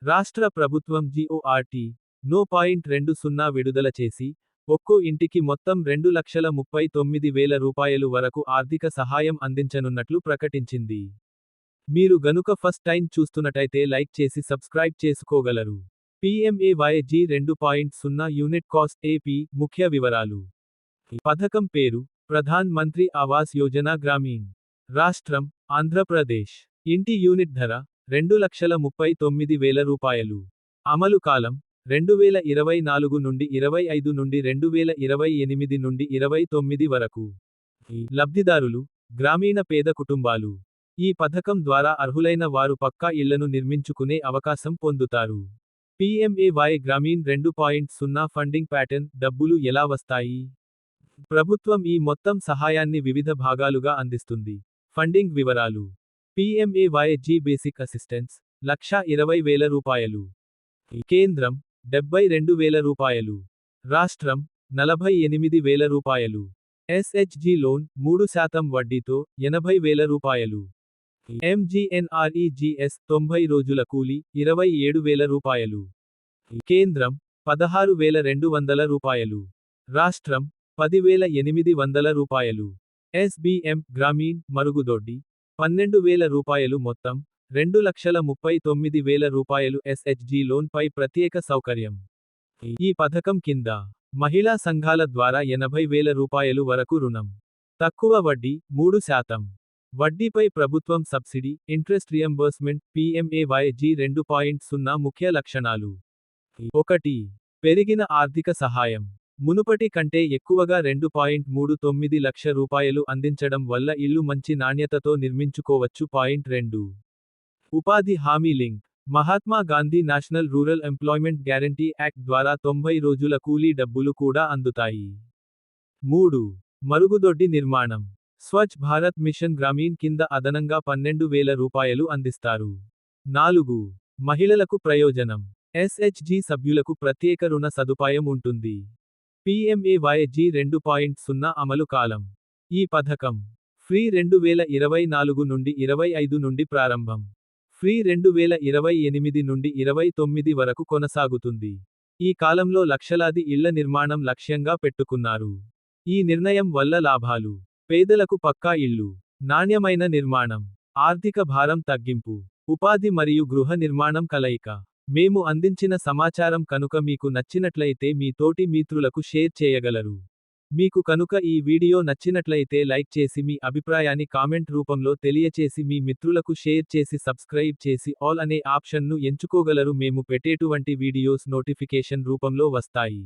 రాష్ట్ర ప్రభుత్వం GORT No. 20 విడుదల చేసి, ఒక్కో ఇంటికి మొత్తం 2,39,000 రూపాయలు వరకు ఆర్థిక సహాయం అందించనున్నట్లు ప్రకటించింది. మీరు గనుక ఫస్ట్ టైం చూస్తున్నట్టయితే లైక్ చేసి సబ్స్క్రైబ్ చేసుకోగలరు. PMAYG 2.0 యూనిట్ కాస్ట్ AP ముఖ్య వివరాలు. పథకం పేరు ప్రధాన్ మంత్రి ఆవాస్ యోజన గ్రామీణ్. రాష్ట్రం ఆంధ్రప్రదేశ్. ఇంటి యూనిట్ ధర 2,39,000 రూపాయలు. అమలు కాలం 2024 నుండి 25 నుండి 2028 నుండి 29 వరకు. లబ్ధిదారులు గ్రామీణ పేద కుటుంబాలు. ఈ పథకం ద్వారా అర్హులైన వారు పక్కా ఇళ్లను నిర్మించుకునే అవకాశం పొందుతారు. PMAY Grameen 2.0 funding pattern. డబ్బులు ఎలా వస్తాయి? ప్రభుత్వం ఈ మొత్తం సహాయాన్ని వివిధ భాగాలుగా అందిస్తుంది. ఫండింగ్ వివరాలు. PMAYG బేసిక్ అసిస్టెన్స్ 1,20,000 రూపాయలు. కేంద్రం 72,000 రూపాయలు. రాష్ట్రం 48,000 రూపాయలు. SHG లోన్ 3% వడ్డీతో 80,000 రూపాయలు. MGNREGS 90 రోజుల కూలి 27,000 రూపాయలు. కేంద్రం 16,200 రూపాయలు. రాష్ట్రం 10,800 రూపాయలు. SBM గ్రామీణ్ మరుగుదొడ్డి 12,000 రూపాయలు. మొత్తం 2,39,000 రూపాయలు. SHG లోన్ పై ప్రత్యేక సౌకర్యం. ఈ పథకం కింద మహిళా సంఘాల ద్వారా 80,000 రూపాయలు వరకు రుణం. తక్కువ వడ్డీ 3%. వడ్డీపై ప్రభుత్వం సబ్సిడీ. Interest reimbursement. PMAYG 2.0 ముఖ్య లక్షణాలు. 1. పెరిగిన ఆర్థిక సహాయం. మునుపటి కంటే ఎక్కువగా 2.39 లక్ష రూపాయలు అందించడం వల్ల ఇల్లు మంచి నాణ్యతతో నిర్మించుకోవచ్చు. 2. ఉపాధి హామీ link. Mahatma Gandhi national rural employment guarantee act ద్వారా 90 రోజుల కూలీ డబ్బులు కూడా అందుతాయి. 3. మరుగుదొడ్డి నిర్మాణం. స్వచ్ఛ్ భారత్ మిషన్ గ్రామీణ్ కింద అదనంగా 12,000 రూపాయలు అందిస్తారు. 4. మహిళలకు ప్రయోజనం. SHG సభ్యులకు ప్రత్యేక రుణ సదుపాయం ఉంటుంది. PMAYG 2.0 అమలు కాలం. ఈ పథకం ఫ్రీ 2024 నుండి 25 నుండి ప్రారంభం. ఫ్రీ 2028 నుండి 29 వరకు కొనసాగుతుంది. ఈ కాలంలో లక్షలాది ఇళ్ల నిర్మాణం లక్ష్యంగా పెట్టుకున్నారు. ఈ నిర్ణయం వల్ల లాభాలు. పేదలకు పక్కా ఇళ్ళు. నాణ్యమైన నిర్మాణం. ఆర్థిక భారం తగ్గింపు. ఉపాధి మరియు గృహ నిర్మాణం కలయిక. మేము అందించిన సమాచారం కనుక మీకు నచ్చినట్లయితే మీ తోటి మిత్రులకు షేర్ చేయగలరు. మీకు కనుక ఈ వీడియో నచ్చినట్లయితే లైక్ చేసి మీ అభిప్రాయాన్ని కామెంట్ రూపంలో తెలియచేసి మీ మిత్రులకు షేర్ చేసి సబ్స్క్రైబ్ చేసి ఆల్ అనే ఆప్షన్ను ఎంచుకోగలరు. మేము పెట్టేటువంటి వీడియోస్ నోటిఫికేషన్ రూపంలో వస్తాయి.